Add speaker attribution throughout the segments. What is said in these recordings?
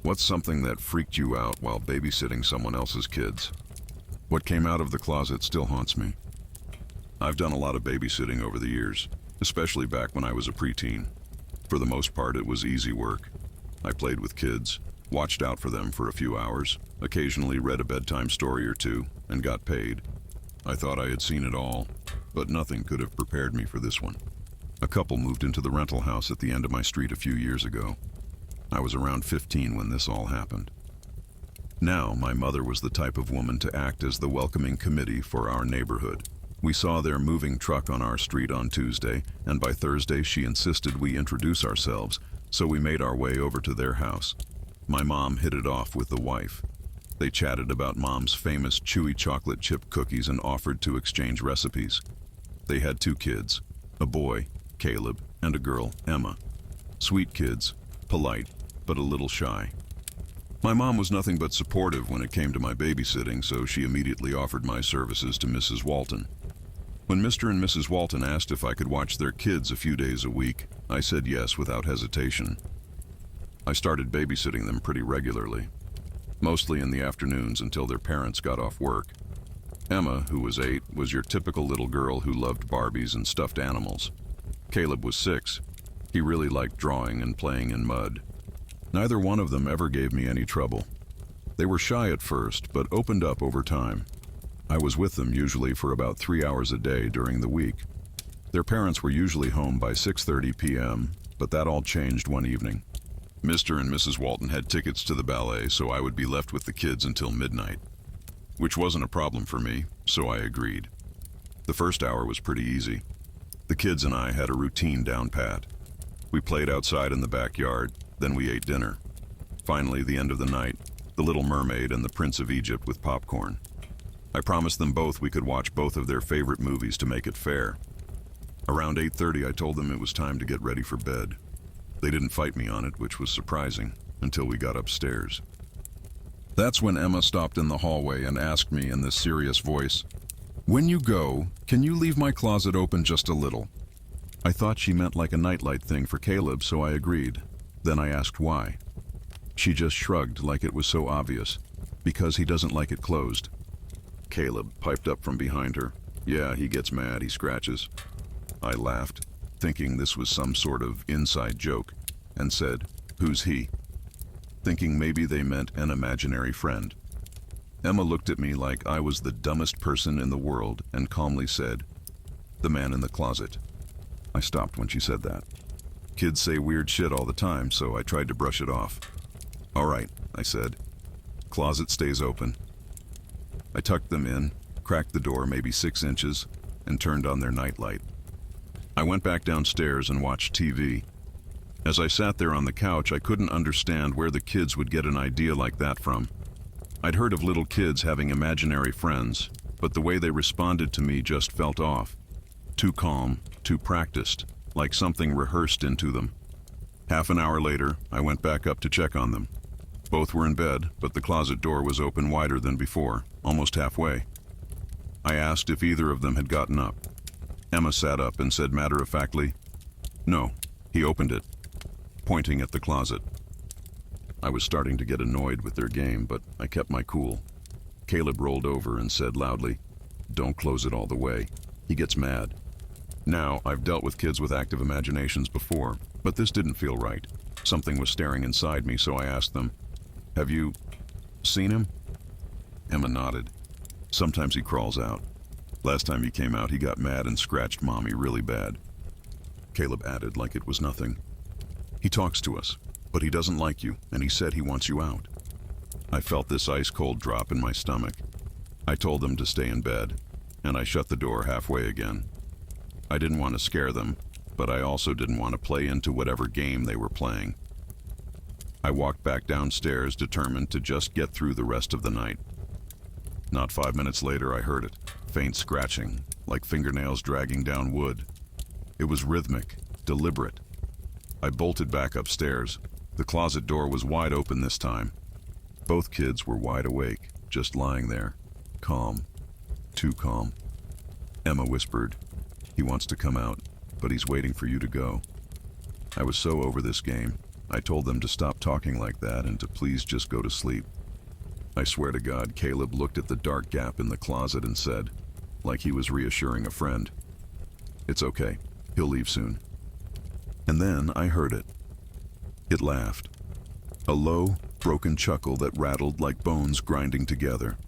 Speaker 1: What's something that freaked you out while babysitting someone else's kids? What came out of the closet still haunts me. I've done a lot of babysitting over the years, especially back when I was a preteen. For the most part, it was easy work. I played with kids, watched out for them for a few hours, occasionally read a bedtime story or two, and got paid. I thought I had seen it all, but nothing could have prepared me for this one. A couple moved into the rental house at the end of my street a few years ago. I was around 15 when this all happened. Now, my mother was the type of woman to act as the welcoming committee for our neighborhood. We saw their moving truck on our street on Tuesday, and by Thursday she insisted we introduce ourselves, so we made our way over to their house. My mom hit it off with the wife. They chatted about Mom's famous chewy chocolate chip cookies and offered to exchange recipes. They had 2 kids, a boy, Caleb, and a girl, Emma. Sweet kids, polite, but a little shy. My mom was nothing but supportive when it came to my babysitting, so she immediately offered my services to Mrs. Walton. When Mr. and Mrs. Walton asked if I could watch their kids a few days a week, I said yes without hesitation. I started babysitting them pretty regularly, mostly in the afternoons until their parents got off work. Emma, who was 8, was your typical little girl who loved Barbies and stuffed animals. Caleb was 6. He really liked drawing and playing in mud. Neither one of them ever gave me any trouble. They were shy at first, but opened up over time. I was with them usually for about 3 hours a day during the week. Their parents were usually home by 6:30 p.m., but that all changed one evening. Mr. and Mrs. Walton had tickets to the ballet, so I would be left with the kids until midnight, which wasn't a problem for me, so I agreed. The first hour was pretty easy. The kids and I had a routine down pat. We played outside in the backyard, then we ate dinner. Finally, the end of the night, The Little Mermaid and The Prince of Egypt with popcorn. I promised them both we could watch both of their favorite movies to make it fair. Around 8:30, I told them it was time to get ready for bed. They didn't fight me on it, which was surprising, until we got upstairs. That's when Emma stopped in the hallway and asked me in this serious voice, "When you go, can you leave my closet open just a little?" I thought she meant like a nightlight thing for Caleb, so I agreed. Then I asked why. She just shrugged like it was so obvious. Because he doesn't like it closed. Caleb piped up from behind her. Yeah, he gets mad, he scratches. I laughed, thinking this was some sort of inside joke, and said, "Who's he?" Thinking maybe they meant an imaginary friend. Emma looked at me like I was the dumbest person in the world and calmly said, "The man in the closet." I stopped when she said that. Kids say weird shit all the time, so I tried to brush it off. "All right," I said. "Closet stays open." I tucked them in, cracked the door maybe 6 inches, and turned on their nightlight. I went back downstairs and watched TV. As I sat there on the couch, I couldn't understand where the kids would get an idea like that from. I'd heard of little kids having imaginary friends, but the way they responded to me just felt off. Too calm, too practiced, like something rehearsed into them. Half an hour later, I went back up to check on them. Both were in bed, but the closet door was open wider than before, almost halfway. I asked if either of them had gotten up. Emma sat up and said matter-of-factly, "No, he opened it," pointing at the closet. I was starting to get annoyed with their game, but I kept my cool. Caleb rolled over and said loudly, "Don't close it all the way. He gets mad." Now, I've dealt with kids with active imaginations before, but this didn't feel right. Something was staring inside me, so I asked them, "Have you seen him?" Emma nodded. "Sometimes he crawls out. Last time he came out, he got mad and scratched Mommy really bad." Caleb added like it was nothing. "He talks to us, but he doesn't like you, and he said he wants you out." I felt this ice-cold drop in my stomach. I told them to stay in bed, and I shut the door halfway again. I didn't want to scare them, but I also didn't want to play into whatever game they were playing. I walked back downstairs, determined to just get through the rest of the night. Not 5 minutes later, I heard it, faint scratching, like fingernails dragging down wood. It was rhythmic, deliberate. I bolted back upstairs. The closet door was wide open this time. Both kids were wide awake, just lying there, calm, too calm. Emma whispered, "He wants to come out, but he's waiting for you to go." I was so over this game, I told them to stop talking like that and to please just go to sleep. I swear to God, Caleb looked at the dark gap in the closet and said, like he was reassuring a friend, "It's okay, he'll leave soon." And then I heard it. It laughed. A low, broken chuckle that rattled like bones grinding together.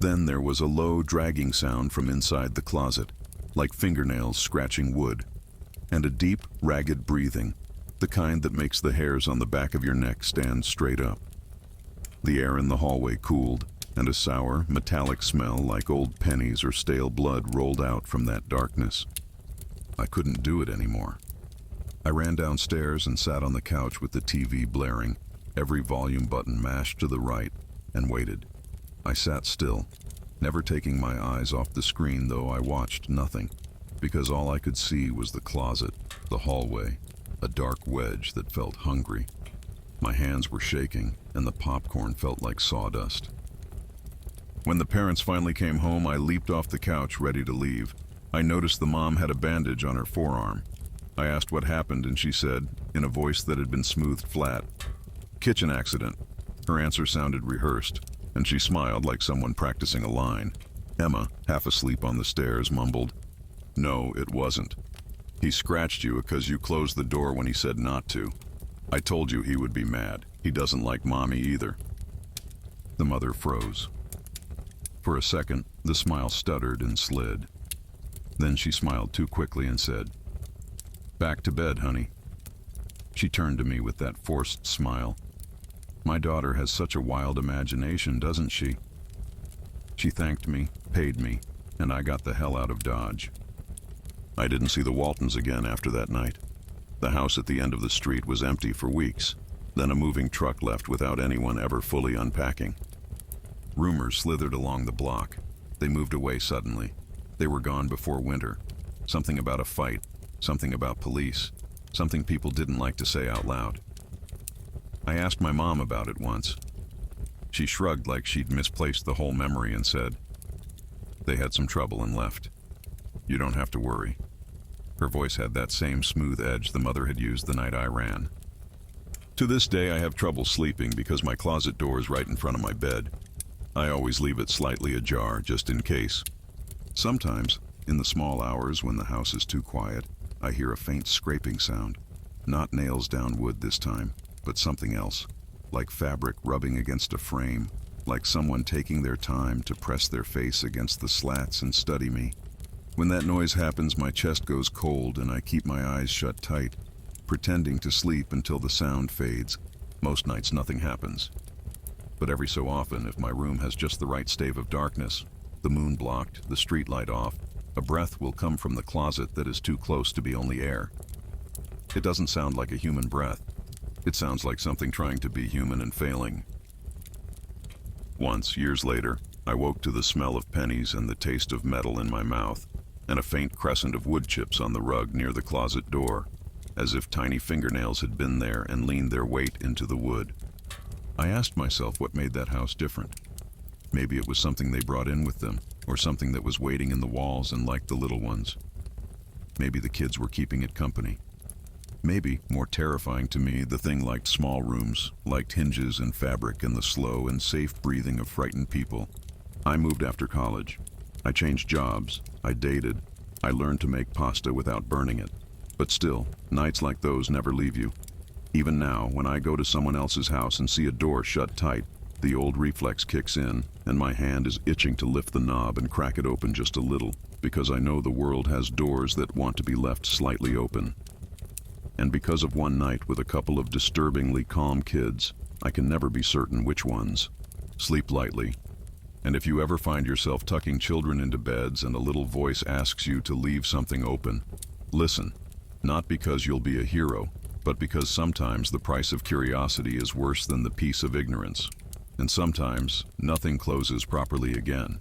Speaker 1: Then there was a low, dragging sound from inside the closet, like fingernails scratching wood, and a deep, ragged breathing, the kind that makes the hairs on the back of your neck stand straight up. The air in the hallway cooled, and a sour, metallic smell like old pennies or stale blood rolled out from that darkness. I couldn't do it anymore. I ran downstairs and sat on the couch with the TV blaring, every volume button mashed to the right, and waited. I sat still, never taking my eyes off the screen, though I watched nothing, because all I could see was the closet, the hallway, a dark wedge that felt hungry. My hands were shaking, and the popcorn felt like sawdust. When the parents finally came home, I leaped off the couch, ready to leave. I noticed the mom had a bandage on her forearm. I asked what happened, and she said, in a voice that had been smoothed flat, "Kitchen accident." Her answer sounded rehearsed, and she smiled like someone practicing a line. Emma, half asleep on the stairs, mumbled, "No, it wasn't. He scratched you because you closed the door when he said not to. I told you he would be mad. He doesn't like Mommy either." The mother froze. For a second, the smile stuttered and slid. Then she smiled too quickly and said, "Back to bed, honey." She turned to me with that forced smile. "My daughter has such a wild imagination, doesn't she?" She thanked me, paid me, and I got the hell out of Dodge. I didn't see the Waltons again after that night. The house at the end of the street was empty for weeks. Then a moving truck left without anyone ever fully unpacking. Rumors slithered along the block. They moved away suddenly. They were gone before winter. Something about a fight, something about police, something people didn't like to say out loud. I asked my mom about it once. She shrugged like she'd misplaced the whole memory and said, "They had some trouble and left. You don't have to worry." Her voice had that same smooth edge the mother had used the night I ran. To this day, I have trouble sleeping because my closet door is right in front of my bed. I always leave it slightly ajar, just in case. Sometimes, in the small hours when the house is too quiet, I hear a faint scraping sound. Not nails down wood this time, but something else, like fabric rubbing against a frame, like someone taking their time to press their face against the slats and study me. When that noise happens, my chest goes cold and I keep my eyes shut tight, pretending to sleep until the sound fades. Most nights nothing happens. But every so often, if my room has just the right stave of darkness, the moon blocked, the street light off, a breath will come from the closet that is too close to be only air. It doesn't sound like a human breath. It sounds like something trying to be human and failing. Once, years later, I woke to the smell of pennies and the taste of metal in my mouth, and a faint crescent of wood chips on the rug near the closet door, as if tiny fingernails had been there and leaned their weight into the wood. I asked myself what made that house different. Maybe it was something they brought in with them, or something that was waiting in the walls and liked the little ones. Maybe the kids were keeping it company. Maybe, more terrifying to me, the thing liked small rooms, liked hinges and fabric and the slow and safe breathing of frightened people. I moved after college. I changed jobs. I dated. I learned to make pasta without burning it. But still, nights like those never leave you. Even now, when I go to someone else's house and see a door shut tight, the old reflex kicks in, and my hand is itching to lift the knob and crack it open just a little, because I know the world has doors that want to be left slightly open. And because of one night with a couple of disturbingly calm kids, I can never be certain which ones. Sleep lightly. And if you ever find yourself tucking children into beds and a little voice asks you to leave something open, listen. Not because you'll be a hero, but because sometimes the price of curiosity is worse than the peace of ignorance. And sometimes, nothing closes properly again.